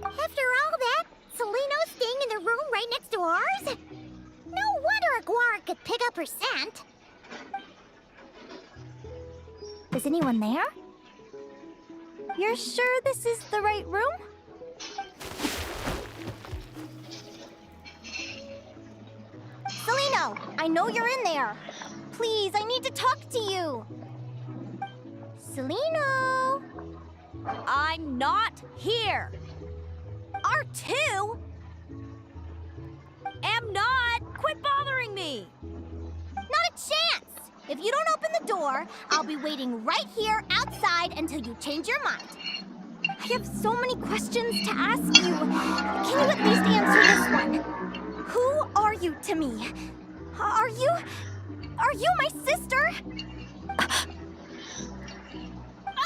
After all that, Seleno's staying in the room right next to ours? No wonder Aguara could pick up her scent. Is anyone there? You're sure this is the right room? Seleno, I know you're in there. Please, I need to talk to you. Seleno! I'm not here. R2? Am not. Quit bothering me. Not a chance. If you don't open the door, I'll be waiting right here outside until you change your mind. I have so many questions to ask you. Can you at least answer this one? Who are you to me? Are you my sister?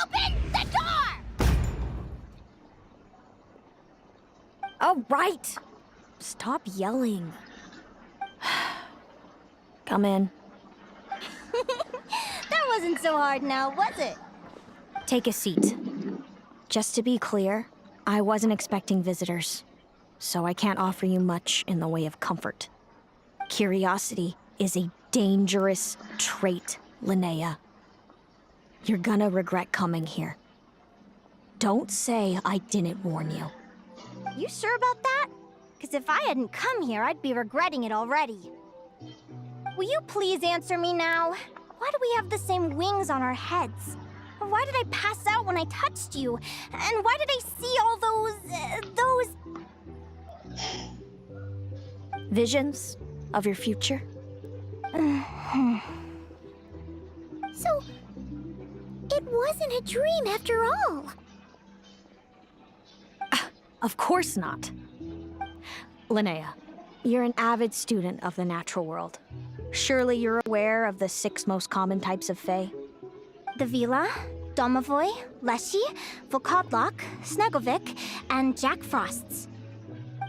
Open the door! All right. Stop yelling. Come in. That wasn't so hard now, was it? Take a seat. Just to be clear, I wasn't expecting visitors, so I can't offer you much in the way of comfort. Curiosity is a dangerous trait, Linnea. You're gonna regret coming here. Don't say I didn't warn you. You sure about that? Because if I hadn't come here, I'd be regretting it already. Will you please answer me now? Why do we have the same wings on our heads? Why did I pass out when I touched you? And why did I see all those visions of your future? So, it wasn't a dream after all. Of course not. Linnea, you're an avid student of the natural world. Surely you're aware of the 6 most common types of Fae? The Vila, Domovoy, Leshy, Volkodlok, Snegovic, and Jack Frosts.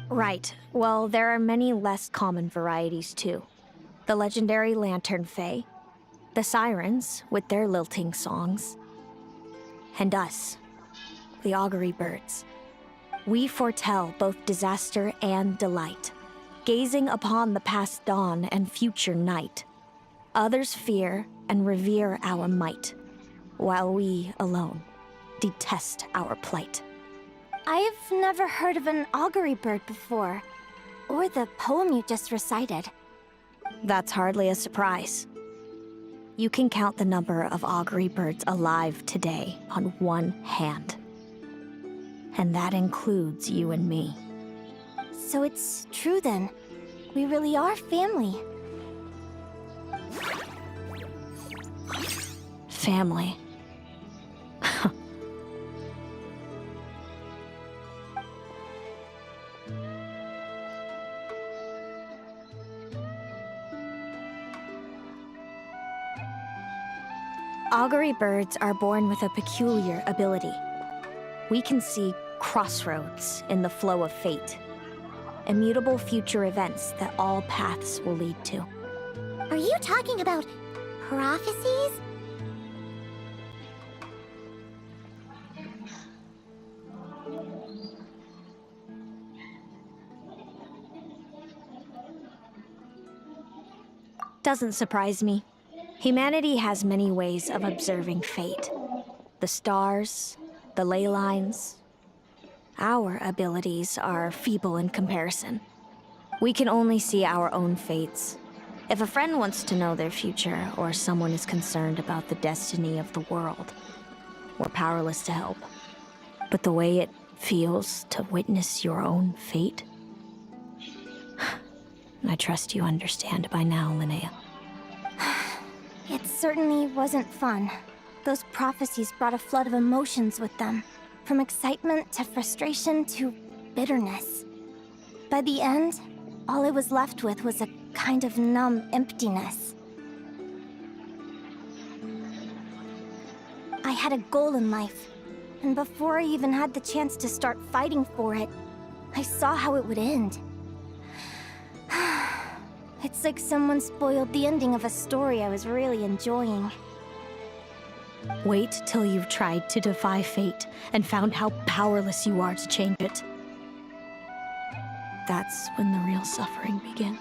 Right. Well, there are many less common varieties, too. The legendary Lantern Fae, the Sirens with their lilting songs, and us, the Augury Birds. We foretell both disaster and delight, gazing upon the past dawn and future night. Others fear and revere our might, while we alone detest our plight. I've never heard of an augury bird before, or the poem you just recited. That's hardly a surprise. You can count the number of augury birds alive today on one hand. And that includes you and me. So it's true then. We really are family. Family. Augury birds are born with a peculiar ability. We can see crossroads in the flow of fate. Immutable future events that all paths will lead to. Are you talking about prophecies? Doesn't surprise me. Humanity has many ways of observing fate. The stars, the ley lines. Our abilities are feeble in comparison. We can only see our own fates. If a friend wants to know their future, or someone is concerned about the destiny of the world, we're powerless to help. But the way it feels to witness your own fate, I trust you understand by now, Linnea. It certainly wasn't fun. Those prophecies brought a flood of emotions with them. From excitement to frustration to bitterness. By the end, all I was left with was a kind of numb emptiness. I had a goal in life, and before I even had the chance to start fighting for it, I saw how it would end. It's like someone spoiled the ending of a story I was really enjoying. Wait till you've tried to defy fate and found how powerless you are to change it. That's when the real suffering begins.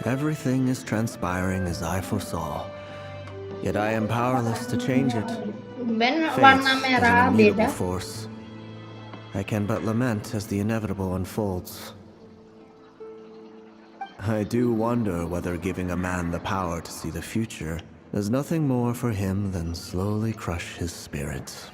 Everything is transpiring as I foresaw. Yet I am powerless to change it. Ben Fate warna is merah an immutable beda. force. I can but lament as the inevitable unfolds. I do wonder whether giving a man the power to see the future is nothing more for him than slowly crush his spirit.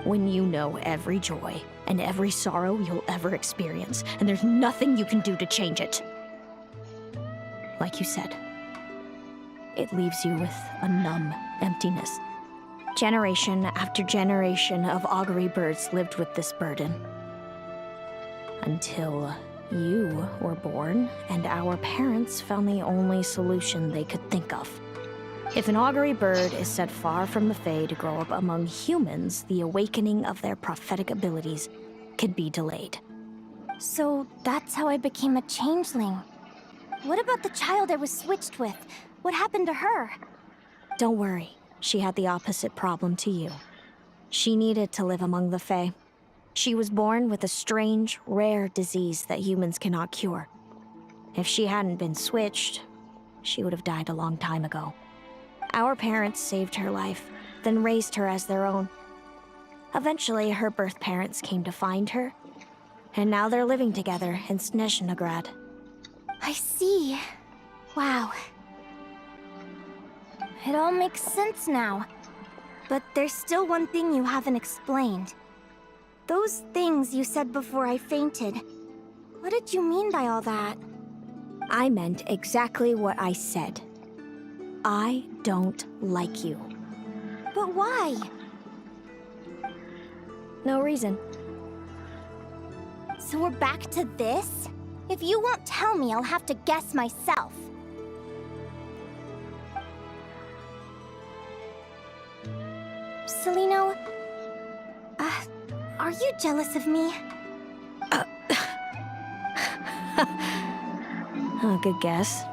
When you know every joy and every sorrow you'll ever experience, and there's nothing you can do to change it. Like you said, it leaves you with a numb emptiness. Generation after generation of augury birds lived with this burden. Until you were born, and our parents found the only solution they could think of. If an augury bird is set far from the Fae to grow up among humans, the awakening of their prophetic abilities could be delayed. So that's how I became a changeling. What about the child I was switched with? What happened to her? Don't worry, she had the opposite problem to you. She needed to live among the Fae. She was born with a strange, rare disease that humans cannot cure. If she hadn't been switched, she would have died a long time ago. Our parents saved her life, then raised her as their own. Eventually, her birth parents came to find her, and now they're living together in Snezhnograd. I see. Wow. It all makes sense now. But there's still one thing you haven't explained. Those things you said before I fainted. What did you mean by all that? I meant exactly what I said. I don't like you. But why? No reason. So we're back to this? If you won't tell me, I'll have to guess myself. Celino, are you jealous of me? Good guess.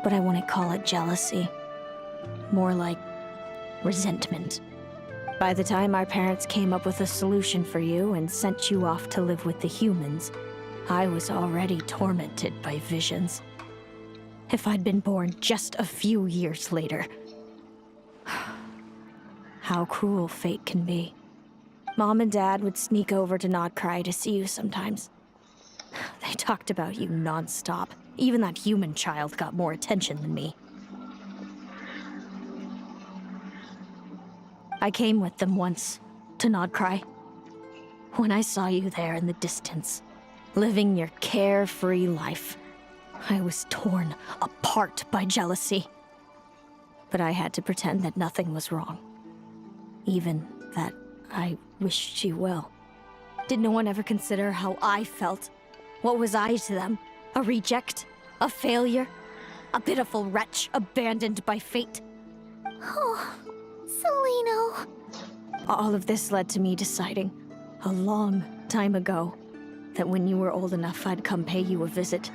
But I wouldn't call it jealousy. More like resentment. By the time our parents came up with a solution for you and sent you off to live with the humans, I was already tormented by visions. If I'd been born just a few years later. How cruel fate can be. Mom and Dad would sneak over to Nodcry to see you sometimes. They talked about you non-stop. Even that human child got more attention than me. I came with them once, to Nodcry. When I saw you there in the distance, living your carefree life, I was torn apart by jealousy. But I had to pretend that nothing was wrong. Even that I wished you well. Did no one ever consider how I felt? What was I to them? A reject? A failure? A pitiful wretch abandoned by fate? Oh, Celino. All of this led to me deciding, a long time ago, that when you were old enough, I'd come pay you a visit.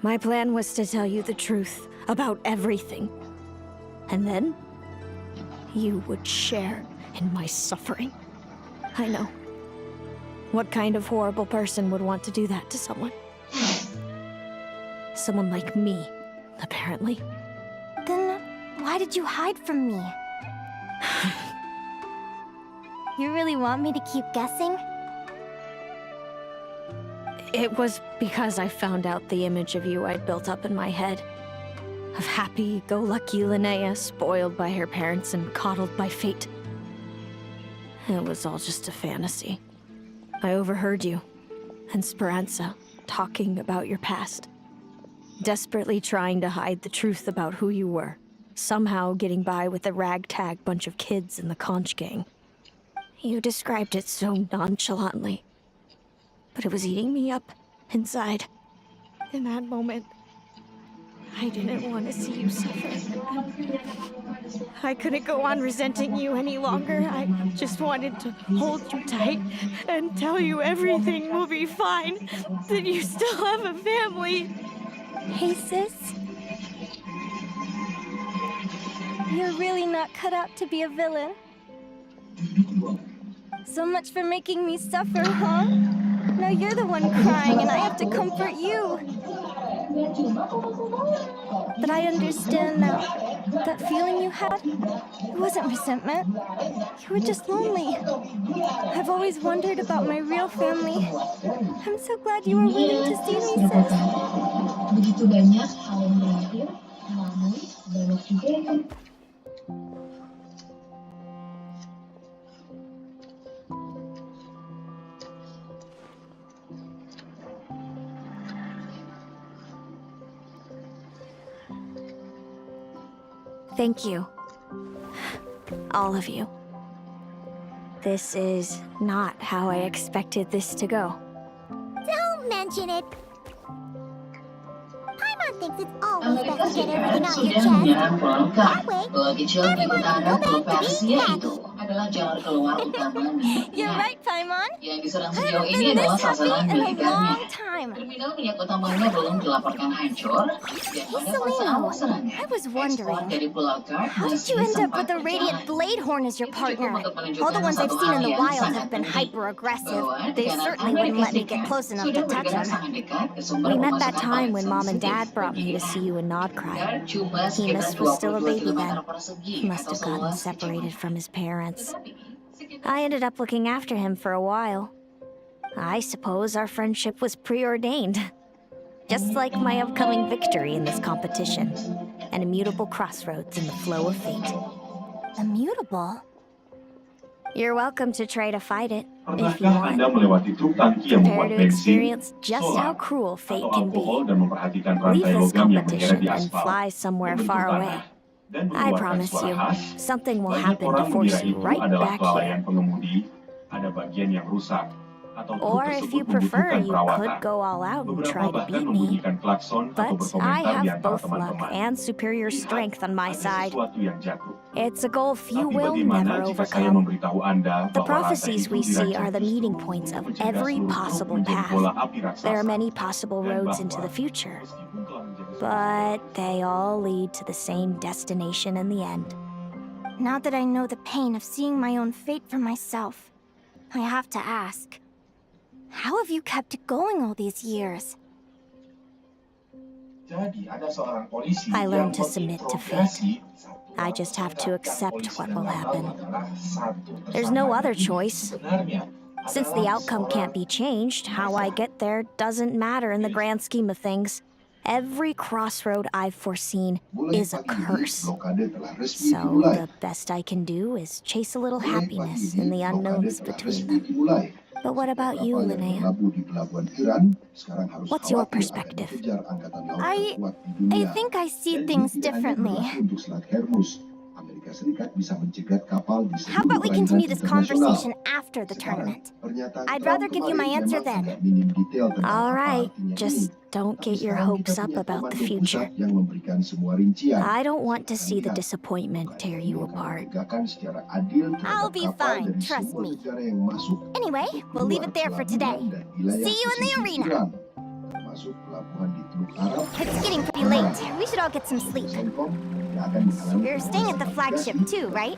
My plan was to tell you the truth about everything. And then, you would share in my suffering. I know. What kind of horrible person would want to do that to someone? Someone like me, apparently. Then why did you hide from me? You really want me to keep guessing? It was because I found out the image of you I'd built up in my head. Of happy-go-lucky Linnea, spoiled by her parents and coddled by fate. It was all just a fantasy. I overheard you and Speranza talking about your past. Desperately trying to hide the truth about who you were. Somehow getting by with a ragtag bunch of kids in the conch gang. You described it so nonchalantly. But it was eating me up inside. In that moment, I didn't want to see you suffer. I couldn't go on resenting you any longer. I just wanted to hold you tight and tell you everything will be fine. That you still have a family. Hey, sis. You're really not cut out to be a villain. So much for making me suffer, huh? Now you're the one crying and I have to comfort you. But I understand now. That feeling you had, it wasn't resentment. You were just lonely. I've always wondered about my real family. I'm so glad you were willing to see me, sis. Begitu banyak hal yang berakhir, namun banyak juga yang Thank you. All of you. This is not how I expected this to go. Don't mention it. Paimon thinks it's always best to get everything out your sudah chest. menyerang Pulau K. way, Begitu di utara Pulau Persia itu adalah jalan keluar utama You're minyak. right, Paimon. Yang diserang I sejauh haven't ini been adalah this happy sasaran in a militernya. long time. Terminal minyak utamanya belum dilaporkan hancur. Dan Hey, pada fase Selena, awal serangan, I was ekspor wondering, dari Pulau K how did masih you end up sempat with a Radiant berjalan. Bladehorn as your Itu cukup partner? untuk menunjukkan All the ones I've satu seen hal in the yang wild sangat have been penting, hyper-aggressive. bahwa They tekanan certainly wouldn't Amerika let me get Serikat close enough sudah to touch bergerak them. sangat dekat ke sumber We met that pemasukan time paling when Mom and sensitif Dad brought bagi me to kita. see you in Nodcry. Dan cuma Hemus sekitar was still a 22 baby then. kilometer persegi He must atau have gotten seluas separated kecamatan. from his parents. Tetapi, sekitar I ended up looking after him for a while. I suppose our friendship was preordained. Just like my upcoming victory in this competition. An immutable crossroads in the flow of fate. Immutable? You're welcome to try to fight it, if you Pernahkah Anda want. melewati truk tangki yang Prepare memuat to bensin, experience just how solar, cruel fate atau can alkohol be. dan memperhatikan Leave rantai this logam yang menyeret competition di and aspal, fly somewhere membentuk far tanah, away. dan I mengeluarkan promise suara you, khas. something will Banyak happen to orang force mengira you itu right adalah back kelalaian here. pengemudi, ada bagian yang rusak, atau truk Or if tersebut you prefer, membutuhkan you perawatan. could go all out and Beberapa try to bahkan beat me. membunyikan klakson atau But I berkomentar di have antara both luck teman-teman. and superior Lihat, strength on my ada side. sesuatu yang jatuh. It's a gulf you Tapi will bagaimana never jika saya overcome. memberitahu Anda The bahwa rantai prophecies itu we see dirancang are the Kristus meeting points of untuk mencegah every seluruh truk possible menjadi path. bola api raksasa. There are many possible Dan roads bahwa into the future, meskipun telah menjadi but they all lead to the same destination in the end. Now that I know the pain of seeing my own fate for myself, I have to ask, how have you kept it going all these years? Jadi ada seorang polisi I yang learned to submit to menginterogasi satu I just have to orang accept polisi what dan will tahu happen. adalah satu There's no tersangka other ini choice. sebenarnya Since the adalah outcome seorang can't be changed, how I get there doesn't matter in the grand scheme of things. Every crossroad I've foreseen is a curse. So the best I can do is chase a little happiness in the unknowns between them. But what about you, Linnea? What's your perspective? I think I see things differently. How about we continue this conversation after the tournament? I'd rather give you my answer then. All right, just don't get your hopes up about the future. I don't want to see the disappointment tear you apart. I'll be fine, trust me. Anyway, we'll leave it there for today. See you in the arena. It's getting pretty late. We should all get some sleep. You're staying at the flagship too, right?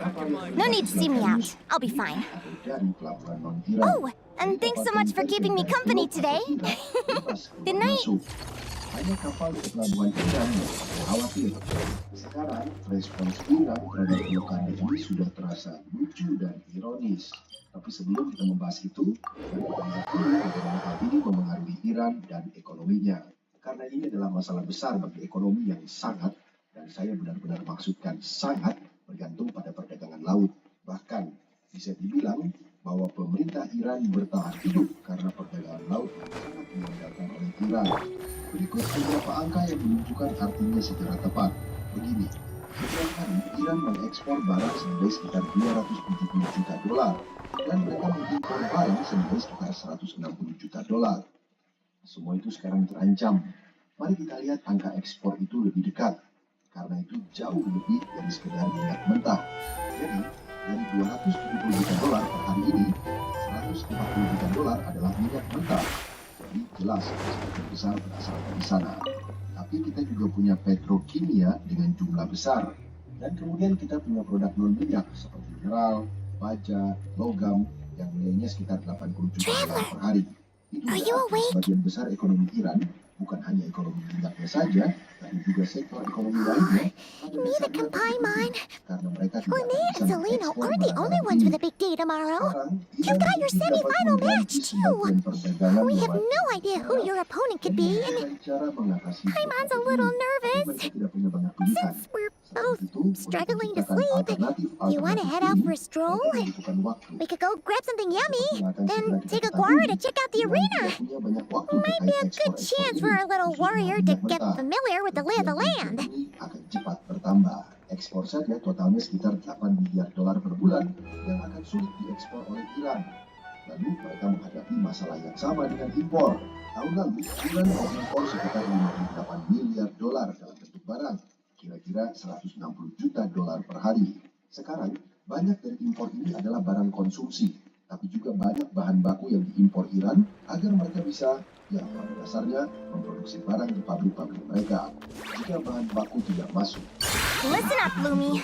No need to see me out. I'll be fine. Oh, And thanks so much for keeping me company today. Good night. Hanya kapal ke pelabuhan Iran yang khawatir. Sekarang, respons Iran terhadap blokade ini sudah terasa lucu dan ironis. Tapi sebelum kita membahas itu, kita lihat dulu bagaimana hal ini mempengaruhi Iran dan ekonominya. Karena ini adalah masalah besar bagi ekonomi yang sangat, dan saya benar-benar maksudkan sangat, bergantung pada perdagangan laut. Bahkan, bisa dibilang bahwa pemerintah Iran bertahan hidup karena perdagangan laut yang sangat diandalkan oleh Iran. Berikut beberapa angka yang menunjukkan artinya secara tepat. Begini, setiap hari Iran mengekspor barang senilai sekitar 270 juta dolar dan mereka mengimpor barang senilai sekitar 160 juta dolar. Semua itu sekarang terancam. Mari kita lihat angka ekspor itu lebih dekat, karena itu jauh lebih dari sekedar minyak mentah. Jadi, dari 270 juta dolar per hari ini, 140 juta dolar adalah minyak mentah. Jadi jelas sebagian besar berasal dari sana. Tapi kita juga punya petrokimia dengan jumlah besar. Dan kemudian kita punya produk non-minyak seperti mineral, baja, logam yang nilainya sekitar 80 juta dolar per hari. Itu berarti sebagian besar ekonomi Iran bukan hanya ekonomi minyaknya saja, tapi juga sektor ekonomi lainnya. Neither can Paimon. Karena mereka tidak Lene and bisa Zelino mengekspor aren't the barang only lagi. ones with a big day tomorrow. You've got your semi-final match, too. We have no idea who your opponent could be, and Paimon's a little nervous. Since we're both struggling to sleep, you want to head out for a stroll? We could go grab something yummy, then take a guara to check out the arena. Might be a good chance for our little warrior to get familiar with the lay of the land. Akan cepat bertambah. Ekspor saja totalnya sekitar 8 miliar dolar per bulan yang akan sulit diekspor oleh Iran. Lalu mereka menghadapi masalah yang sama dengan impor. Tahun lalu, Iran mengimpor sekitar 58 miliar dolar dalam bentuk barang, kira-kira 160 juta dolar per hari. Sekarang, banyak dari impor ini adalah barang konsumsi, tapi juga banyak bahan baku yang diimpor Iran agar mereka bisa, ya pada dasarnya, memproduksi barang di pabrik-pabrik mereka. Jika bahan baku tidak masuk, Listen up, Lumi.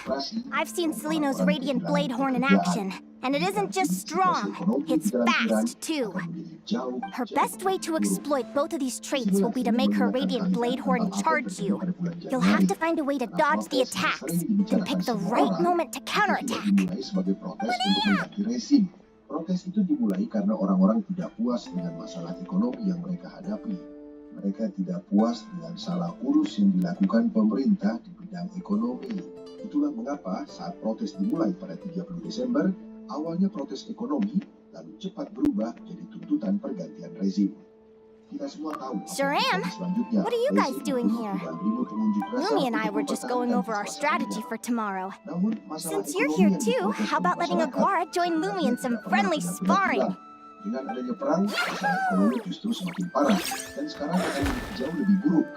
I've seen Seleno's Radiant Blade Horn in action, and it isn't just strong, it's fast, too. Her best way to exploit both of these traits will be to make her Radiant Blade Horn charge you. You'll have to find a way to dodge the attacks, and pick the right moment to counterattack. Protes itu dimulai karena orang-orang tidak puas dengan masalah ekonomi yang mereka hadapi. Mereka tidak puas dengan salah urus yang dilakukan pemerintah di bidang ekonomi. Itulah mengapa saat protes dimulai pada 30 Desember, awalnya protes ekonomi, lalu cepat berubah jadi tuntutan pergantian rezim. Kita semua tahu. Sure am. What are you guys doing here? Lumi and I were just going over our strategy for tomorrow. Since you're here too, how about letting Aguara join Lumi in some friendly sparring? Dengan adanya perang, masalah ekonomi justru semakin parah dan sekarang akan jauh lebih buruk.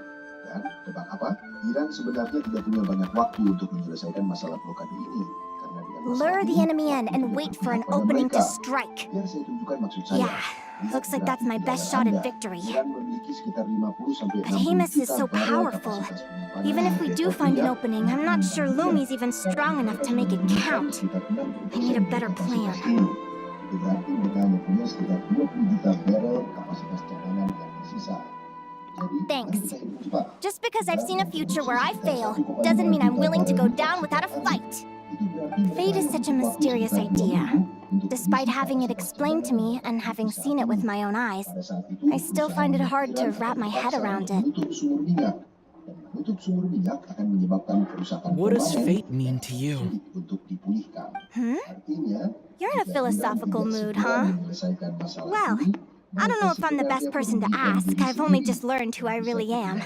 Dan tebak apa? Iran sebenarnya tidak punya banyak waktu untuk menyelesaikan masalah blokade ini. Karena dengan Lure the enemy in and wait for an opening to strike. Biar saya tunjukkan maksud saya. Yeah, looks like that's my best shot at victory. Iran memiliki sekitar 50 sampai 60 But Hamas is juta so barel powerful. kapasitas penyimpanan Even if we do find an minyak. opening, I'm not sure Lumi's even strong enough to make it count. I need a better plan. Itu berarti mereka hanya punya sekitar 20 juta barel kapasitas cadangan yang tersisa. Jadi, Thanks. mari kita hitung cepat. Just because I've seen a future where I fail doesn't mean I'm willing to go down without a fight. Itu berarti Fate is such a mysterious idea. Despite having it explained to me and having seen it with my own eyes, I still find it hard to wrap my head around it. Menutup sumur minyak. Dan menutup sumur minyak akan menyebabkan kerusakan What does permanen fate mean to you? sulit untuk dipulihkan. Artinya, You're in a jika philosophical Iran mood, tidak segera huh? menyelesaikan masalah Well, ini, I don't know if I'm the best person to ask. I've only just learned who I really am.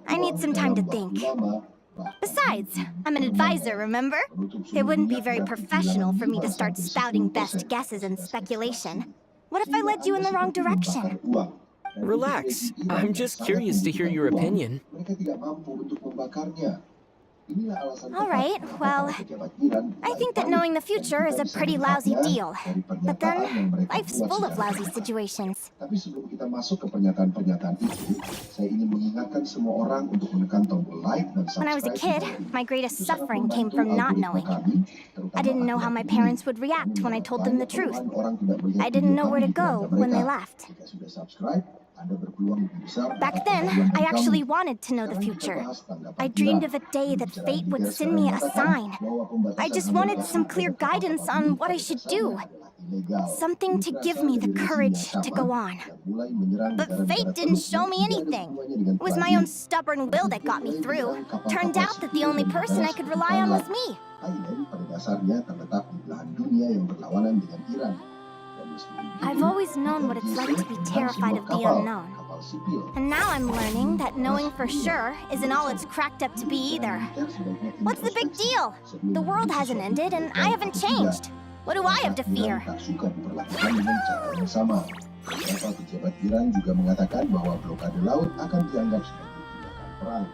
I need some time to think. Besides, I'm an advisor, remember? It wouldn't be very professional for me to start spouting best guesses and speculation. What if I led you in the wrong direction? Relax. I'm just curious to hear your opinion. Mereka tidak mampu untuk membakarnya. Inilah alasan All right, tepat well, kenapa pejabat Iran I think that panik knowing the future is a ketika pretty bisa lousy melihatnya deal. dari But pernyataan yang then, mereka life's buat full of secara lousy terbuka. situations. Tapi sebelum kita masuk ke pernyataan-pernyataan itu, saya ingin mengingatkan semua orang untuk menekan tombol like dan subscribe. When I was a kid, di bawah ini. my greatest Itu sangat suffering came membantu from not algoritma knowing. kami, terutama I didn't know how my akhir-akhir ini. parents would react Kami when I melihat told them the banyak truth. keluhan orang tidak melihat I didn't video know where kami to di go keluarga when they mereka. left. Jika sudah subscribe, Anda berpeluang lebih besar Back dapat then, kehadiran I dari actually kami. wanted to know the Sekarang kita future. bahas tanggapan I dreamed Iran. of a day that Pembicaraan fate would Reuters send sekarang me a mengatakan sign. bahwa pembatasan I just Amerika wanted some Serikat clear terhadap kapal guidance kapal on milik what I pada should dasarnya do. adalah ilegal. Something Ini to give berasal me the dari rezim courage yang to sama go on. yang mulai menyerang But negara-negara fate teluk didn't show yang me tidak ada anything. hubungannya dengan It was perang my ini. own stubborn will that got me through. Turned out that the only person I could rely on was me. Thailand pada dasarnya terletak di belahan dunia yang berlawanan dengan Iran. Dan meskipun begitu, I've always known what it's like to be tentang terrified sebuah of the kapal, unknown. kapal sipil. And now I'm learning that knowing for sure isn't all it's cracked up to be either. What's the big deal? The world hasn't ended and I haven't changed. What do I have to fear? Iran tak suka diperlakukan dengan cara yang sama. Beberapa pejabat Iran juga mengatakan bahwa blokade laut akan dianggap sebagai tindakan perang.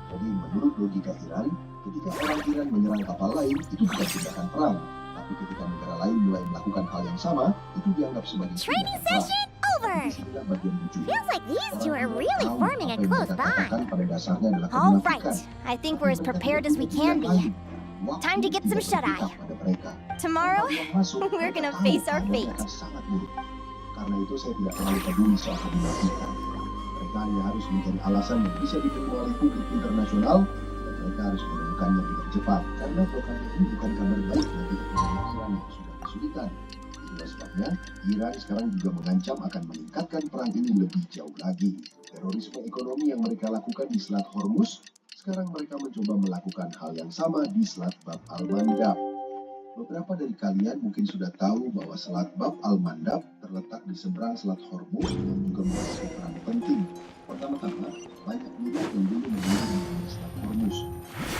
Jadi menurut logika Iran, ketika orang Iran menyerang kapal lain itu bukan tindakan perang. Tapi ketika negara lain mulai melakukan hal yang sama, itu dianggap sebagai Training tindakan perang. session over. Disinilah bagian lucu. Feels like these two Orang are tidak really tahu forming a apa yang close mereka bond. katakan pada dasarnya adalah All kemunafikan. right, I think we're as prepared as we can be. Time to get some shut-eye. Tomorrow, we're gonna face our fate. Sangat buruk. Karena itu saya tidak terlalu peduli soal kemunafikan. Mereka hanya harus mencari alasan yang bisa diterima oleh publik internasional dan mereka harus menemukannya dengan cepat. Karena blokade ini bukan kabar baik bagi ekonomi Iran yang sudah kesulitan. Itulah sebabnya Iran sekarang juga mengancam akan meningkatkan perang ini lebih jauh lagi. Terorisme ekonomi yang mereka lakukan di Selat Hormuz, sekarang mereka mencoba melakukan hal yang sama di Selat Bab al-Mandab. Beberapa dari kalian mungkin sudah tahu bahwa Selat Bab al-Mandab terletak di seberang Selat Hormuz yang juga memiliki peran penting. Pertama-tama, banyak minyak yang dulu mengalir di Selat Hormuz.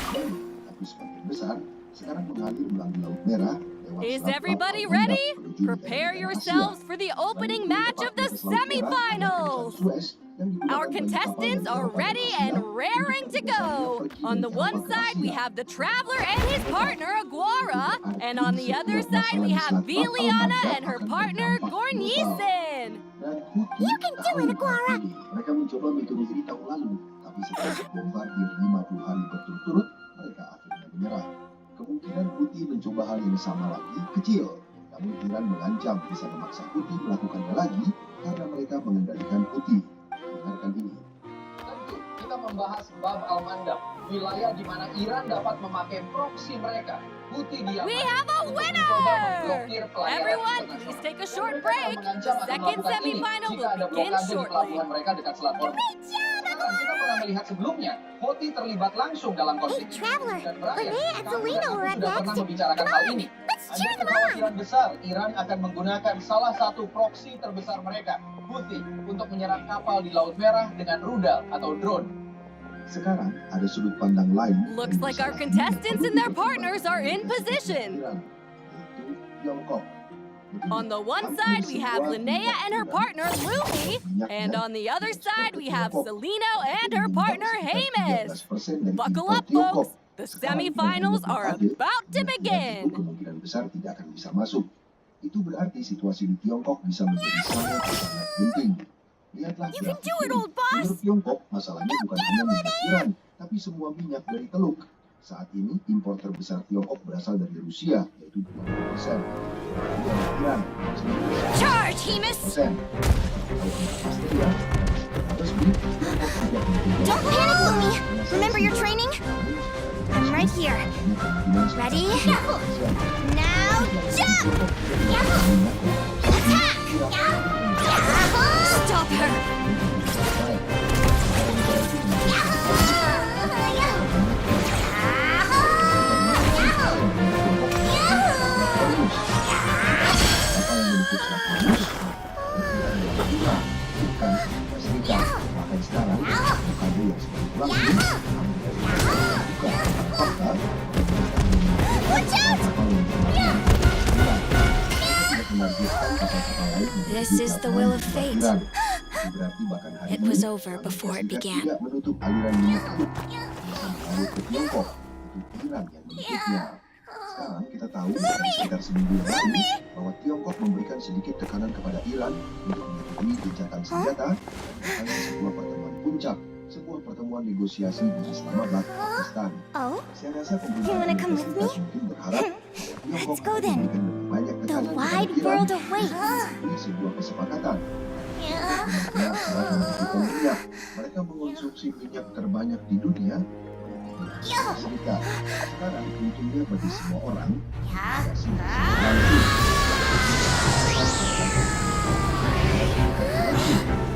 Baik, tapi sebagian besar sekarang mengalir melalui Laut Merah lewat Is Selat Bab everybody al-Mandab ready? menuju Prepare negara-negara yourselves Asia. for the opening Selain itu, match of the tepat di atas Laut Merah, ada semifinals. kawasan Suez yang digunakan Our bagi kapal contestants yang are berangkat ready dari and Asia raring to untuk go. pergi On the dari one kapal ke side, we Asia. have the Traveler and his partner, Aguara. And on the other side, we have Viliana and her partner, Gornisen. You can do it, Aguara. Mereka mencoba metode ini tahun lalu, tapi setelah dibombardir 50 hari berturut-turut, mereka akhirnya menyerah. Kemungkinan Houthi mencoba hal yang sama lagi kecil, namun Iran mengancam bisa memaksa Houthi melakukannya lagi karena mereka mengendalikan Houthi. Dengarkan ini. Tentu, kita membahas Bab al-Mandab, wilayah di mana Iran dapat memakai proksi mereka. Houthi di Yaman We have a untuk winner! mencoba memblokir pelayaran Everyone, internasional. please take a Dan short mereka break. mengancam The akan second melakukan ini semifinal jika will ada begin blokade di shortly. pelabuhan mereka dekat Selat Hormuz. Sekarang kita pernah melihat sebelumnya, Houthi terlibat langsung dalam konflik ini. Traveler, Dan berakhir, Linnea and kamu Zelina dan aku were up sudah pernah next. membicarakan Come hal on, ini. let's Ada cheer them on. kekhawatiran besar Iran akan menggunakan salah satu proksi terbesar mereka, Houthi, untuk menyerang kapal di Laut Merah dengan rudal atau drone. Sekarang ada sudut pandang lain. Looks yang like our disalahkan contestants and their oleh partners are in position. Iran, yaitu Tiongkok. On the one side, we have Linnea and her partner, Lumi. And on the other side, we have Celino and her partner, Hamas. Buckle up, folks. The semifinals are about to begin. Kemungkinan besar tidak akan bisa masuk. Itu berarti situasi di Tiongkok bisa menjadi sangat penting. Lihatlah You can grafik do it, ini. old boss. Menurut Tiongkok, masalahnya bukan hanya minyak Iran, tapi semua minyak dari Teluk. Saat ini, impor terbesar Tiongkok berasal dari Rusia, yaitu 20%. Kemudian Iran, 19%. Charge, Hemus! Australia, resmi, Tiongkok juga memiliki Don't panic, Lumi. Remember your training? I'm right here. Ready? Now jump! Attack! Stop her! Bahkan sekarang, blokade yang sedang berlangsung, Watch out! This is the will of fate. It was over before it began. Tidak menutup aliran minyak Teluk. Bisa mengalir ke Tiongkok. untuk Iran yang mengikutnya. Sekarang kita tahu sekitar seminggu yang lalu bahwa Tiongkok memberikan sedikit tekanan kepada Iran untuk menyetujui gencatan senjata dan sebuah pertemuan puncak, sebuah pertemuan negosiasi di Islamabad, Pakistan. Oh? Saya rasa pemerintah You wanna come with me? mungkin berharap Let's go then. memberikan lebih banyak The tekanan kepada wide Iran world awaits. melalui sebuah kesepakatan. Benar-benar telah membutuhkan minyak. Mereka mengonsumsi minyak terbanyak di dunia. Amerika Serikat. Sekarang untungnya bagi semua orang. Negosiasi berlangsung.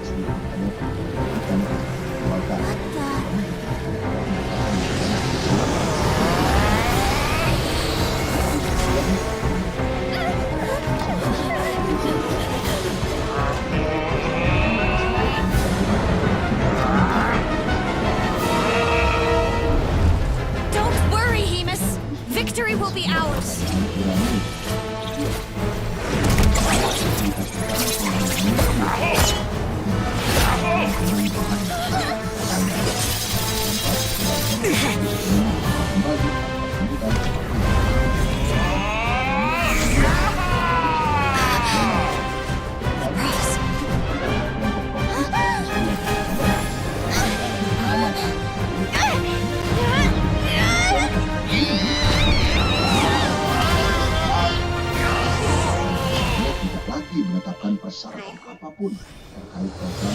Sedikit banyak akan dikeluarkan. Don't worry, Hemus. Victory will be ours. Tidak lagi menetapkan persyaratan apapun terkait program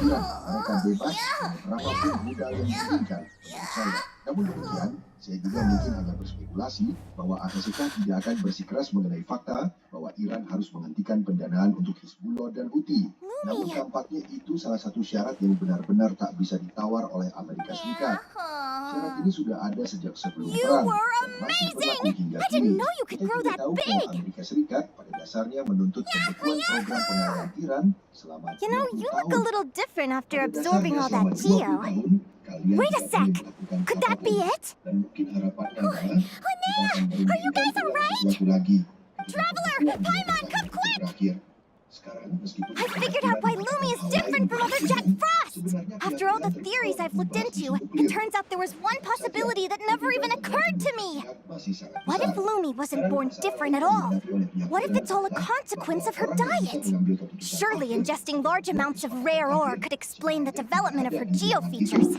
Iran. Mereka bebas berapapun modal yang diinginkan menurut saya. Namun demikian, saya juga mungkin hanya berspekulasi bahwa Amerika tidak akan bersikeras mengenai fakta bahwa Iran harus menghentikan pendanaan untuk Hizbullah dan Houthi. Namun tampaknya itu salah satu syarat yang benar-benar tak bisa ditawar oleh Amerika Serikat. Syarat ini sudah ada sejak sebelum perang dan masih berlaku hingga I kini. didn't know you could Kita grow juga that tahu bahwa big. Amerika Serikat pada dasarnya menuntut pembekuan program pengairan Iran selama You know, 20 you look tahun. a little different after Pada absorbing dasarnya all that selama 20 geo. tahun, kalian Wait a tidak sec. boleh melakukan Could that be apapun. it? Dan mungkin harapannya adalah kita akan are you guys berundingkan dengan alright? sesuatu lagi. Ketika Traveler, pembekuan Paimon, program come itu quick! berakhir. Sekarang, meskipun I figured out why Lumi is different from other Jack Frost! sebenarnya After all the pihak theories Iran I've looked membahas into, isu it nuklir. turns out there was one possibility that never even occurred to me. Masih sangat What if besar. Lumi wasn't Sekarang born masalah different at yang all? dihadapi oleh pihak What if Iran it's all a adalah consequence of her bahwa orang yang diet? bisa mengambil keputusan Surely akhir ingesting large amounts of rare ore could explain the development of her Silakan geofeatures.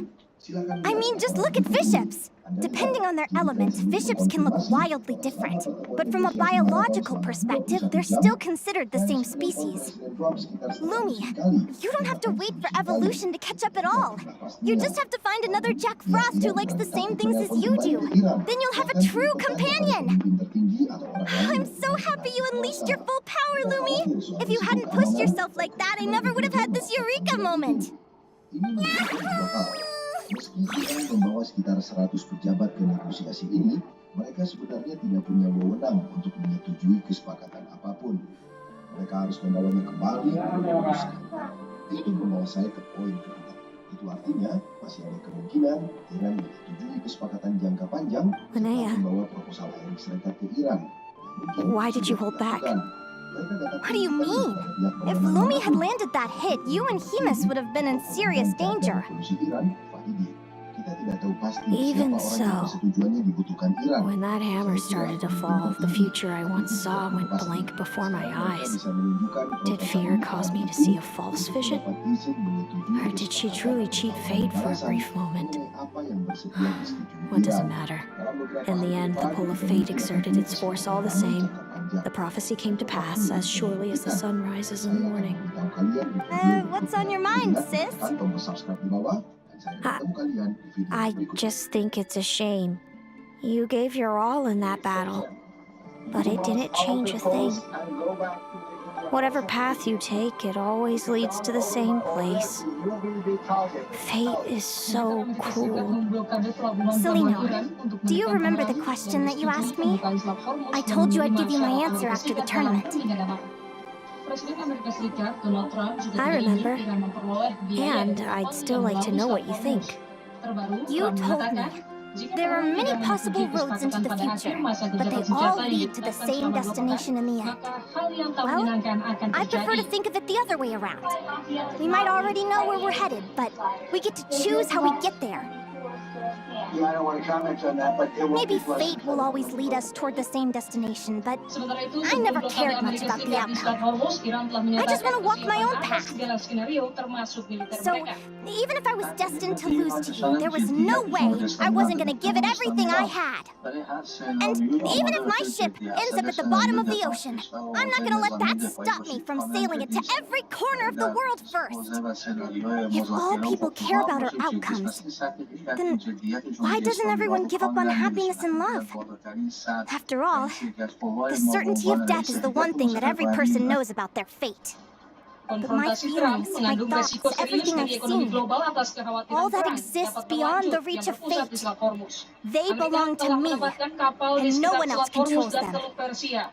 Silakan I mean, just look at fiships. Depending on their elements, fiships can look wildly different. But from a biological perspective, they're still considered the same species. Lumi, you don't have to wait for evolution to catch up at all. You just have to find another Jack Frost who likes the same things as you do. Then you'll have a true companion. I'm so happy you unleashed your full power, Lumi. If you hadn't pushed yourself like that, I never would have had this eureka moment. Ini menjadi dua hal. Meski Iran membawa sekitar 100 pejabat ke negosiasi ini, mereka sebenarnya tidak punya wewenang untuk menyetujui kesepakatan apapun. Mereka harus membawanya kembali untuk diuruskan. Itu membawa saya ke poin kedua. Itu artinya masih ada kemungkinan Iran menyetujui kesepakatan jangka panjang Linnea. setelah membawa proposal Amerika Serikat ke Iran. Mungkin Why did you hold back? What do you mean? If Lumi had landed that hit, you and Hemus would have been in serious danger. Even so, when that hammer started to fall, the future I once saw went blank before my eyes. Did fear cause me to see a false vision? Or did she truly cheat fate for a brief moment? What does it matter? In the end, the pull of fate exerted its force all the same. The prophecy came to pass as surely as the sun rises in the morning. What's on your mind, sis? I just think it's a shame. You gave your all in that battle, but it didn't change a thing. Whatever path you take, it always leads to the same place. Fate is so cruel. Selino, do you remember the question that you asked me? I told you I'd give you my answer after the tournament. I remember. And I'd still like to know what you think. You told me there are many possible roads into the future, but they all lead to the same destination in the end. Well, I prefer to think of it the other way around. We might already know where we're headed, but we get to choose how we get there. Maybe fate will always lead us toward the same destination, but Sementara itu, I never sebelum cared blokade much about the Amerika Serikat di Selat outcome. Hormuz, Iran telah I just menyatakan wanna walk my own kesiapan atas path. segala skenario termasuk militer So, mereka. even if I was destined to lose to you, there was no way I wasn't gonna give it everything I had. And even if my ship ends up at the bottom of the ocean, I'm not gonna let that stop me from sailing it to every corner of the world first. If all people care about our outcomes, then why doesn't everyone give up on happiness and love? After all, the certainty of death is the one thing that every person knows about their fate. Konfrontasi Trump feelings, my mengandung thoughts, resiko serius everything bagi I've ekonomi seen, global atas kekhawatiran all that perang exists dapat beyond berlanjut the reach yang of terpusat di fate. Selat Hormuz. They Amerika belong to telah me, menempatkan kapal di and no sekitar one else Selat Hormuz controls dan them. Teluk Persia.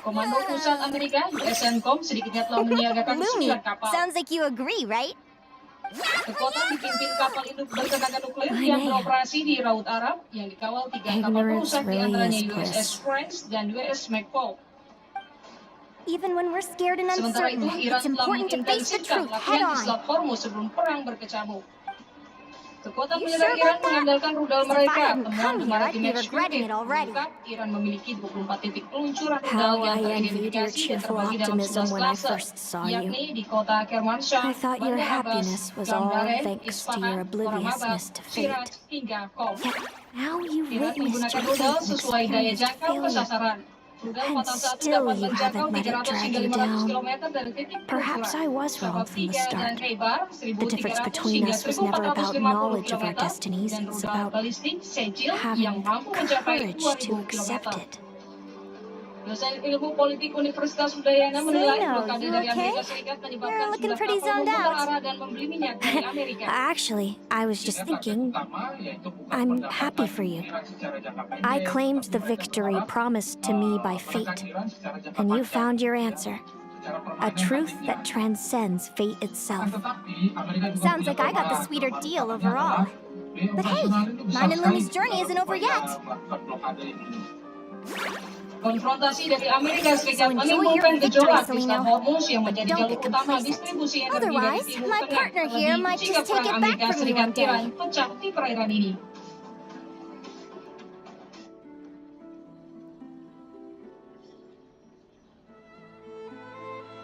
Komando Pusat Amerika, USCENTCOM, sedikitnya telah menyiagakan Lumi, 9 kapal. sounds like you agree, right? Kekuatan dipimpin kapal induk bertenaga nuklir yang beroperasi di Laut Arab yang dikawal 3 kapal Ignorance perusak di really antaranya is USS bliss. France dan USS McCall. Even when we're scared and Sementara itu, uncertain, Iran it's telah important to face the mengintensifkan truth latihan head di on. Selat Hormuz sebelum perang berkecamuk. Kekuatan You militer sure Iran about that? mengandalkan rudal If I mereka. hadn't Temuan come here, kemarin I'd di be Match regretting it already. mengungkap Iran memiliki 24 titik peluncuran rudal How yang I envied your teridentifikasi dan cheerful terbagi dalam optimism 11 when I klase, first saw you. yakni di kota Kermanshah, I thought your Bandar Abbas, happiness was all Kandahar, thanks to Isfahan, your obliviousness Moramabad, to Shiraz, fate. hingga Qom. Now you Iran witnessed menggunakan your rudal fate and sesuai daya experienced jangkau ke failure. sasaran. Rudal And patah satu still dapat you menjangkau haven't let it 300 drag hingga you 500 down. km dari titik Perhaps I peluncuran. was wrong Sabab from the 3 dan start. Khaybar, The difference 1.300 between hingga us was never about 1.450 knowledge of our km, destinies, dan it's rudal about balistik Sejil yang having mampu mencapai courage 2.000 to accept km. it. Dosen ilmu politik Universitas Udayana menilai Selena, blokade you dari okay? Amerika Serikat menyebabkan You're looking jumlah pretty kapal zoned memutar out. arah dan membeli minyak dari Amerika. Actually, I was just thinking, I'm happy for you. I claimed the victory promised to me by fate, and you found your answer. A truth that transcends fate itself. Sounds like I got the sweeter deal overall. But hey, mine and Lumi's journey isn't over yet. Konfrontasi dari Amerika Serikat So enjoy menimbulkan your victory, gejolak di Selat Selena. Hormuz yang But menjadi don't jalur get utama complacent. distribusi energi dari Otherwise, Timur my Tengah partner terlebih here might jika just take perang it back Amerika from me Serikat one day. Iran pecah di perairan ini.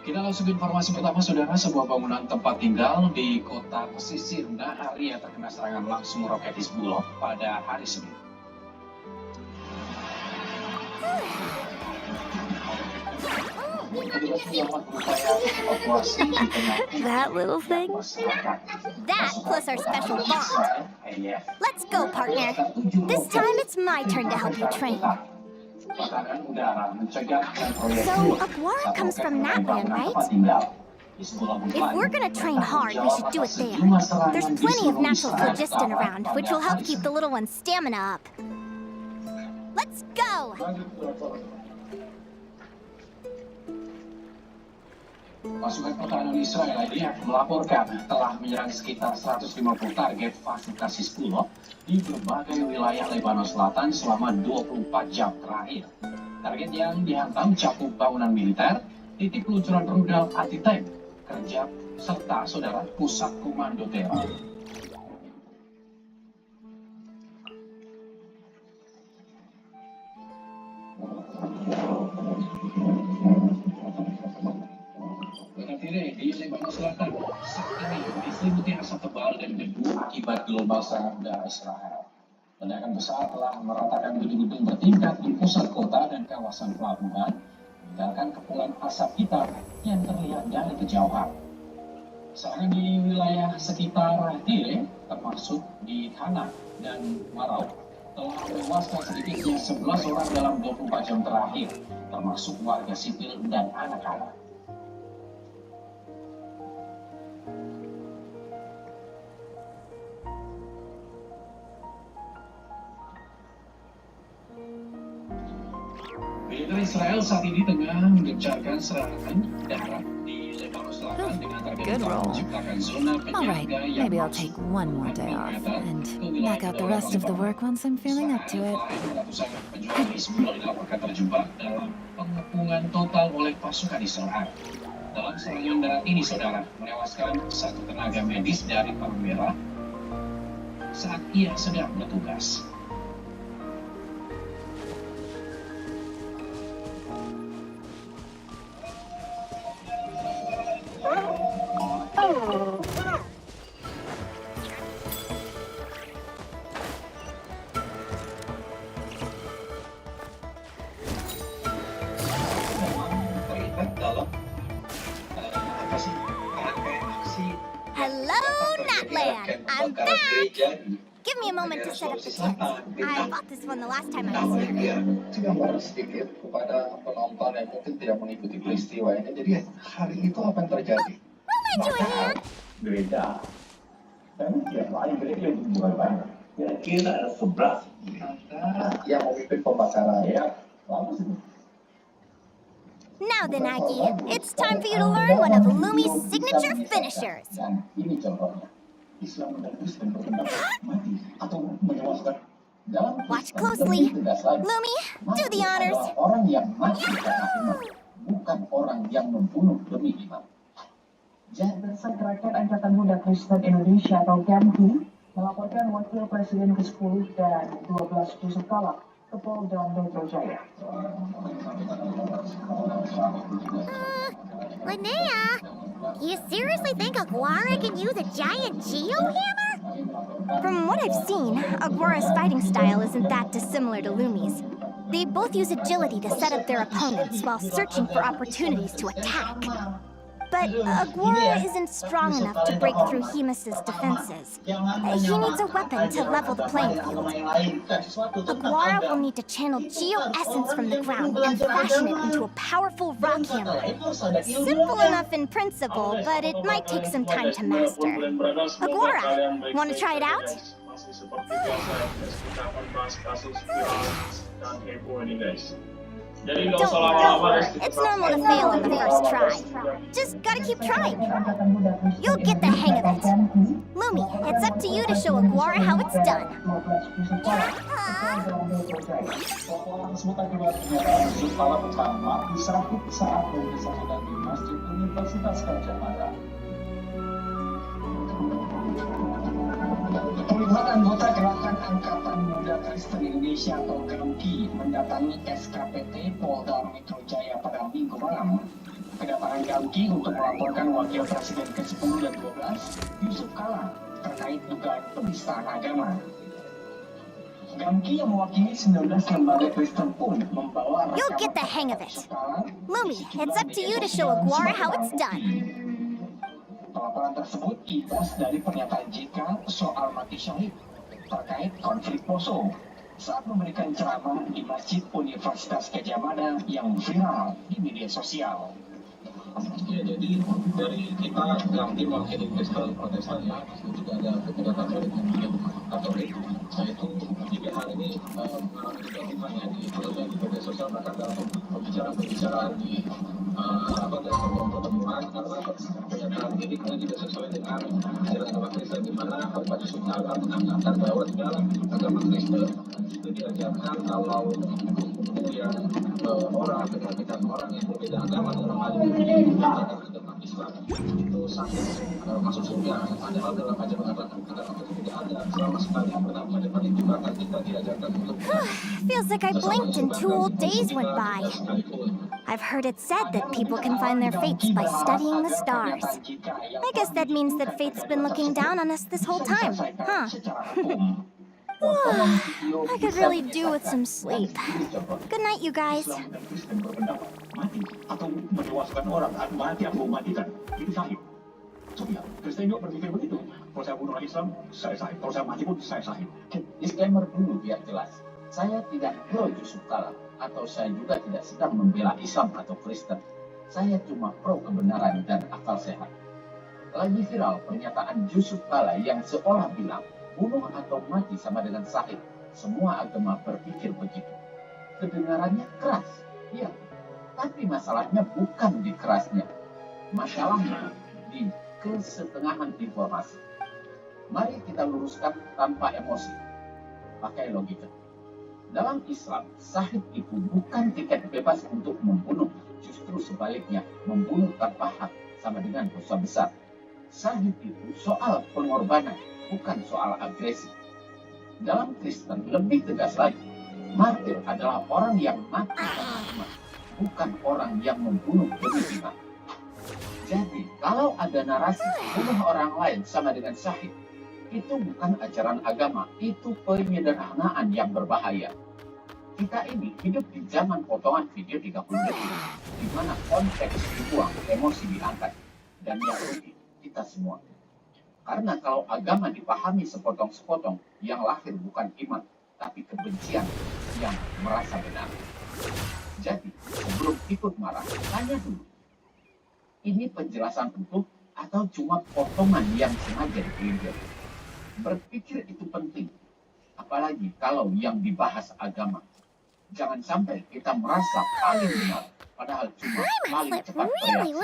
Kita langsung ke informasi pertama, saudara. Sebuah bangunan tempat tinggal di kota pesisir Naharia terkena serangan langsung roket Hizbullah pada hari Senin. That little thing? That plus our special bond. Let's go, partner. This time it's my turn to help you train. So, Aguara comes from that land, right? If we're gonna train hard, we should do it there. There's plenty of natural phlogiston around, which will help keep the little one's stamina up. Let's go! Pasukan pertahanan Israel IDF melaporkan telah menyerang sekitar 150 target fasilitas Hizbullah di berbagai wilayah Lebanon Selatan selama 24 jam terakhir. Target yang dihantam cakup bangunan militer, titik peluncuran rudal anti-tank, kerja serta saudara pusat komando teror. Di Lebanon Selatan, saat ini diselimuti asap tebal dan debu akibat gelombang serangan udara Israel. Ledakan besar telah meratakan gedung-gedung bertingkat di pusat kota dan kawasan pelabuhan, meninggalkan kepulan asap hitam yang terlihat dari kejauhan. Serangan di wilayah sekitar Tire, termasuk di Hana dan Marau, telah menewaskan sedikitnya 11 orang dalam 24 jam terakhir, termasuk warga sipil dan anak-anak. Militer Israel saat ini tengah menggencarkan serangan darat di Lebanon Selatan dengan target Good utama roll. menciptakan zona Alright, penjaga yang maybe I'll masuk take one more day off 4 meter and ke wilayah knock out the rest of the Lebanon. work once I'm feeling up to it. Selain ratusan penjual Hizbullah dilaporkan terjebak dalam pengepungan total oleh pasukan Israel. Dalam serangan darat ini, saudara, menewaskan satu tenaga medis dari Palang Merah, saat ia sedang bertugas. Hello, Natland! I'm back! Give me a moment to set up the tent. I bought this one the last time I was here. Gambar sedikit kepada penonton yang mungkin tidak mengikuti peristiwa ini. Jadi hari itu apa yang terjadi? We'll lend you a hand! Gereja. Dan yang lain gereja yang bukan banyak. Kira-kira ada 11. Yang memimpin pembakaran. Ya, bagus itu. Now then, Aggie, it's time for you to learn one of Lumi's signature finishers. Dan ini contohnya. Islam dan Kristen berpendapat mati atau menewaskan. Dalam Watch Kristen closely. lebih tegas lagi. Lumi, Mati do the honors. adalah orang yang mati karena iman, bukan orang yang membunuh demi iman. Barisan Gerakan Angkatan Muda Kristen Indonesia atau GAMKI melaporkan Wakil Presiden ke-10 dan 12 Yusuf Kala ke Polda Metro Jaya. Linnea, you seriously think Aguara can use a giant geohammer? From what I've seen, Aguara's fighting style isn't that dissimilar to Lumi's. They both use agility to set up their opponents while searching for opportunities to attack. But Aguara isn't strong enough to break through Hemus's defenses. He needs a weapon to level the playing field. Aguara will need to channel Geo Essence from the ground and fashion it into a powerful rock hammer. Simple enough in principle, but it might take some time to master. Aguara, want to try it out? Don't worry, it's normal to fail on the first try. Just gotta keep trying. You'll get the hang of it. Lumi, it's up to you to show Aguara how it's done. Orang tersebut akibat pernyataan Yusuf Kala pertama disambut saat berdesakan di Masjid Universitas Gadjah Mada. Puluhan anggota Gerakan Angkatan Muda Kristen Indonesia atau GAMKI mendatangi SKPT Polda Metro Jaya pada Minggu malam. Kedatangan GAMKI untuk melaporkan Wakil Presiden ke-10 dan 12 Yusuf Kala terkait dugaan penistaan agama. GAMKI yang mewakili 19 lembaga Kristen pun membawa You'll get the hang of it. Lumi, it's up to you to show Aguara how it's done. Pelaporan tersebut imbas dari pernyataan JK soal mati syahid terkait konflik Poso saat memberikan ceramah di Masjid Universitas Gadjah Mada yang viral di media sosial. Ya, jadi dari kita GAMKI mewakili Kristen Protestan ya, itu juga ada beberapa Katolik Katolik. Nah itu juga hal ini mengalami kegaduhannya di media sosial bahkan dalam pembicaraan di dalam pertemuan karena pernyataan ini karena tidak sesuai dengan ajaran agama Kristen di mana Bapak Yusuf Kala mengatakan bahwa di dalam agama Kristen itu diajarkan kalau kemudian orang dengan orang yang berbeda agama dalam hal ini agama Islam itu sakit masuk surga. Padahal dalam ajaran agama Kristen tidak ada selama sekali dalam ajaran itu bahkan kita diajarkan untuk Feels like I blinked and 2 whole days went by. I've heard it said that people can find their fates by studying the stars. I guess that means that fate's been looking down on us this whole time, huh? I could really do with some sleep. Good night, you guys. Mati atau menewaskan orang, mati atau mematikan itu sahih. Soalnya Kristen juga berpikir begitu. Kalau saya bunuh orang Islam, saya sahih. Kalau saya mati pun saya sahih. Disclaimer dulu biar jelas. Saya tidak pro Yusuf Kala atau saya juga tidak sedang membela Islam atau Kristen. Saya cuma pro kebenaran dan akal sehat. Lagi viral pernyataan Yusuf Kala yang seolah bilang bunuh atau mati sama dengan sahih. Semua agama berpikir begitu. Kedengarannya keras, ya. Tapi masalahnya bukan di kerasnya. Masalahnya di kesetengahan informasi. Mari kita luruskan tanpa emosi. Pakai logika. Dalam Islam, sahid itu bukan tiket bebas untuk membunuh. Justru sebaliknya, membunuh tanpa hak sama dengan dosa besar. Sahid itu soal pengorbanan, bukan soal agresi. Dalam Kristen lebih tegas lagi, martir adalah orang yang mati karena iman, bukan orang yang membunuh demi iman. Jadi, kalau ada narasi bunuh orang lain sama dengan syahid, itu bukan ajaran agama, itu penyederhanaan yang berbahaya. Kita ini hidup di zaman potongan video 30 detik, di mana konteks dibuang, emosi diangkat, dan yang rugi kita semua. Karena kalau agama dipahami sepotong-sepotong, yang lahir bukan iman, tapi kebencian yang merasa benar. Jadi, sebelum ikut marah, tanya dulu. Ini penjelasan utuh atau cuma potongan yang sengaja dipelintir? Berpikir itu penting, apalagi kalau yang dibahas agama. Jangan sampai kita merasa paling benar, padahal cuma paling cepat bereaksi.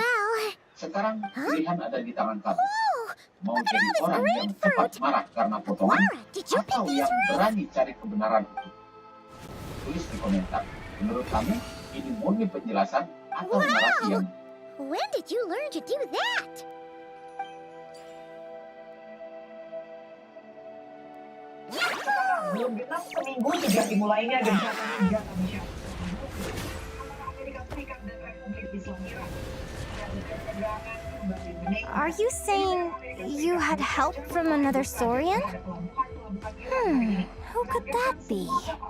Sekarang pilihan ada di tangan kamu. Mau jadi orang yang cepat marah karena potongan, atau yang berani cari kebenaran itu? Tulis di komentar. Menurut kamu, ini murni penjelasan atau narasi yang... When did you learn to do that? Belum genap seminggu sejak dimulainya gencatan senjata masyarakat. Amerika Serikat dan Republik Islam Iran. Are you saying you had help from another Saurian? Who could that be?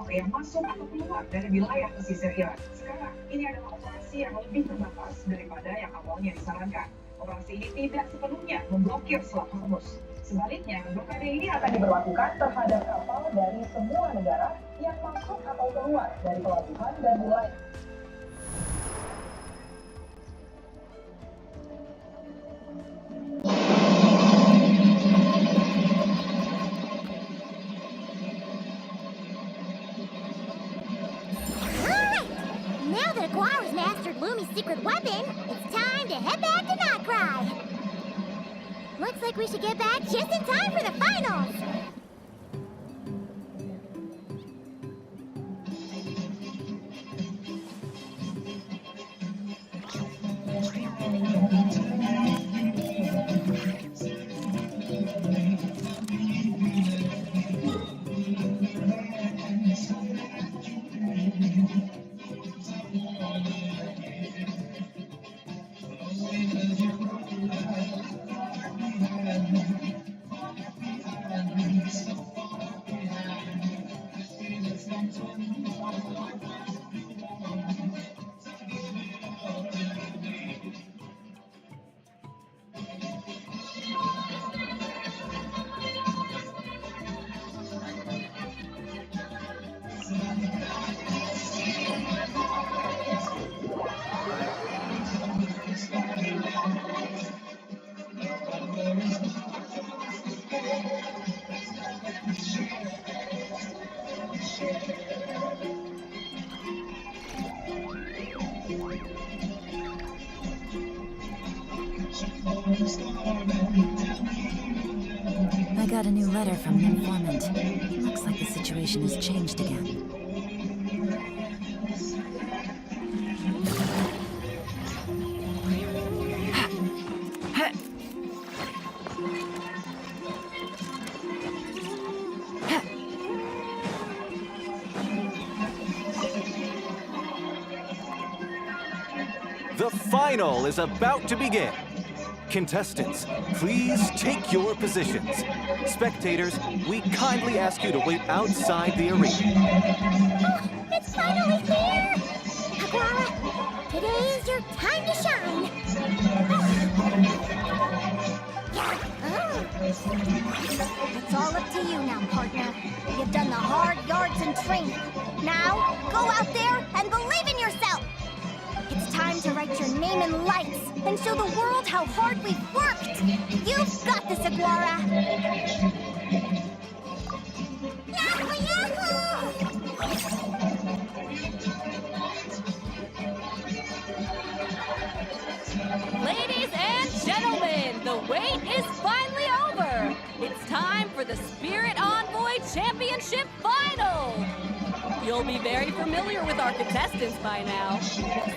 Yang masuk atau keluar dari wilayah pesisir Iran. Sekarang ini adalah operasi yang lebih terbatas daripada yang awalnya disarankan. Operasi ini tidak sepenuhnya memblokir Selat Hormuz. Sebaliknya, blokade ini akan diberlakukan terhadap kapal dari semua negara yang masuk atau keluar dari pelabuhan dan wilayah. Now that Aguara's mastered Lumi's secret weapon, it's time to head back to Nightcry. Looks like we should get back just in time for the finals. I got a new letter from an informant. Looks like the situation has changed again. The final is about to begin. Contestants, please take your positions. Spectators, we kindly ask you to wait outside the arena. It's finally here! Aguara, today is your time to shine! It's all up to you now, partner. You've done the hard yards in training. Now, go out there and believe in yourself! It's time to write your name in lights and show the world how hard we've worked! You've got this, Aguara! Yahoo! Yahoo! Ladies and gentlemen, the wait is finally over. It's time for the Spirit Envoy Championship Final. You'll be very familiar with our contestants by now.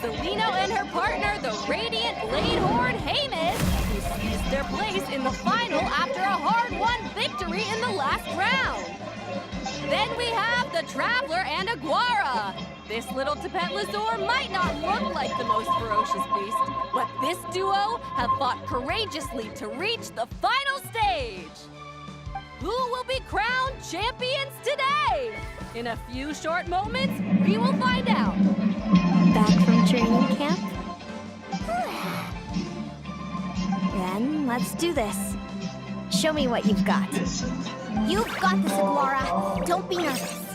Celino and her partner, the Radiant Bladehorn Hamus, who seized their place in the final after a hard-won victory in the last round. Then we have the Traveler and Aguara. This little Tepetlasaur might not look like the most ferocious beast, but this duo have fought courageously to reach the final stage. Who will be crowned champions today? In a few short moments, we will find out. Back from training camp? Then let's do this. Show me what you've got. You've got this, Aguara. Don't be nervous.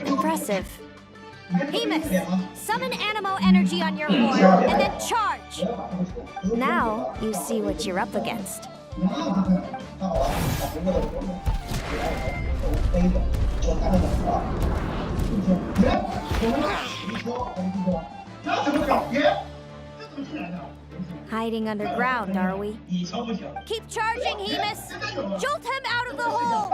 Impressive. Hemus, summon Animo energy on your horn and then charge! Now you see what you're up against. Hiding underground, are we? Keep charging, Hemus! Jolt him out of the hole!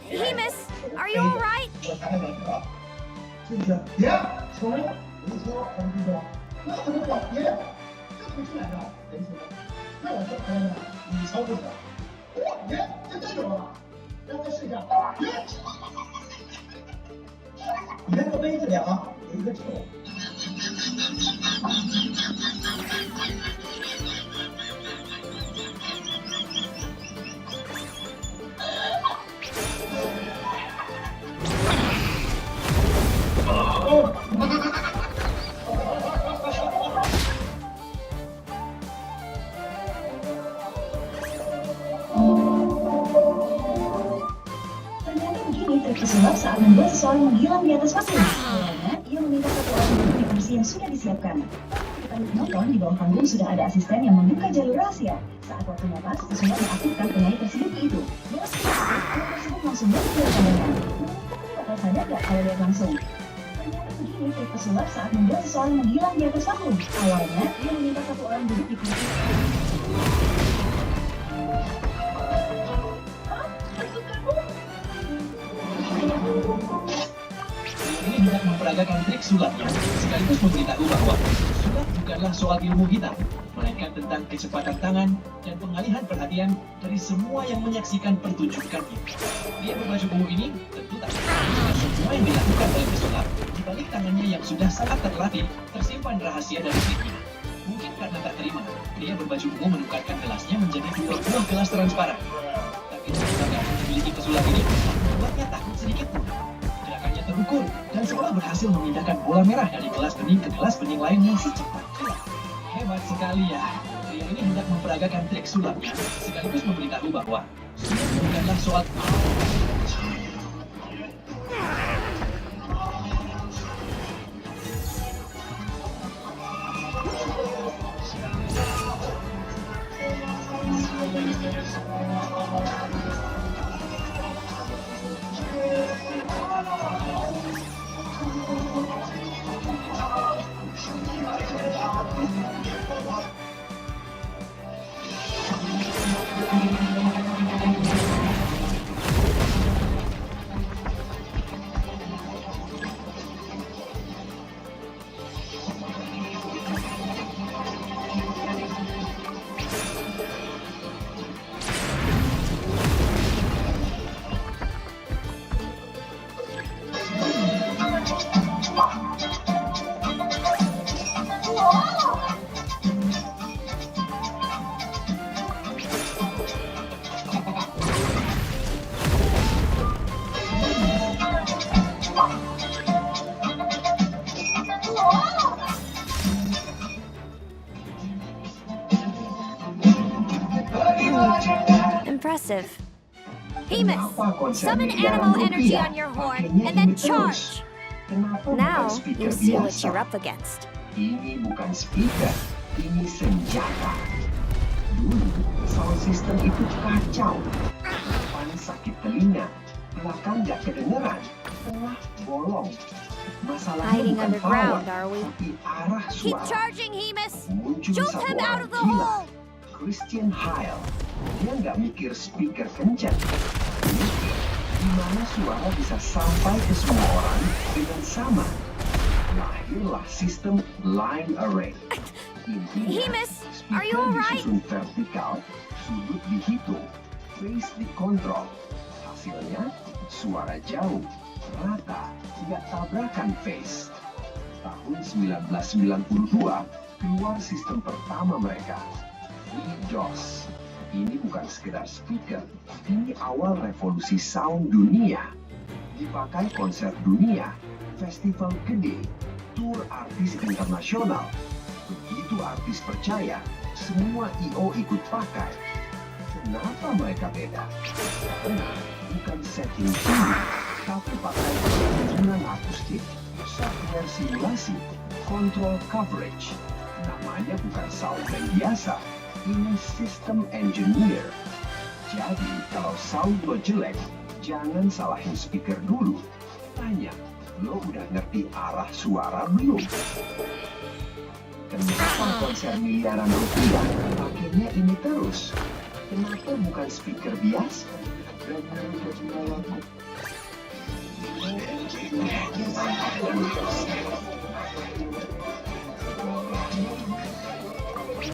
Hemus, are you alright? Pesulap saat membuat seseorang menghilang di atas panggung. Awalnya, ia meminta satu orang duduk di kursi yang sudah disiapkan. Kita menonton di bawah panggung sudah ada asisten yang membuka jalur rahasia. Saat waktunya pas, pesulap mengaktifkan penyanyi tersebut itu. Dia sekitar orang tersebut langsung melihat ke kameranya. Tapi bakal sadar gak kalau lihat langsung? Ternyata begini trik pesulap saat membuat seseorang menghilang di atas panggung. Awalnya, ia meminta satu orang duduk di kursi. Ini hendak memperagakan trik sulapnya, sekaligus memberitahu bahwa sulap bukanlah soal ilmu hitam, melainkan tentang kecepatan tangan dan pengalihan perhatian dari semua yang menyaksikan pertunjukan itu. Dia berbaju ungu ini tentu tak jika semua yang dilakukan oleh pesulap di balik tangannya yang sudah sangat terlatih tersimpan rahasia dari triknya. Mungkin karena tak terima, dia berbaju ungu menukarkan gelasnya menjadi 2 buah gelas transparan. Tapi kecepatan yang dimiliki pesulap ini membuatnya takut sedikit pun. Gerakannya terukur dan seolah berhasil memindahkan bola merah dari gelas bening ke gelas bening lainnya secepat kilat. Hebat sekali ya. Pria ini hendak memperagakan trik sulapnya, sekaligus memberitahu bahwa sulap bukanlah soal Impressive. Hemus, summon animal energy on your horn and then charge. Now you see what you're up against. Ini bukan speaker, ini senjata. Dulu, sound system itu kacau. Depan sakit telinga, belakang gak kedengeran, tengah bolong. Masalahnya Hiding bukan underground, power, are we? tapi arah Keep suara. charging, Hemus. Muncul Jolt satu him out orang of the gila, hole. Christian Hale. Dia nggak mikir speaker kencang. Gimana suara bisa sampai ke semua orang dengan sama? Lahirlah sistem line array. Intinya, Hemus, are you speaker alright? disusun vertikal, sudut dihitung, phase dikontrol. Hasilnya, suara jauh, rata, tidak tabrakan phase. Tahun 1992, keluar sistem pertama mereka, DOS. Ini bukan sekedar speaker, ini awal revolusi sound dunia. Dipakai konser dunia, festival gede, tour artis internasional. Begitu artis percaya, semua I.O. ikut pakai. Kenapa mereka beda? Karena bukan setting tinggi, tapi pakai perlindungan akustik, software simulasi, control coverage. Namanya bukan soundband biasa, ini sistem engineer. Jadi kalau sound lo jelek, jangan salahin speaker dulu. Tanya, lo udah ngerti arah suara belum? Kenapa konser miliaran rupiah pakainya ini terus? Kenapa bukan speaker biasa? Dan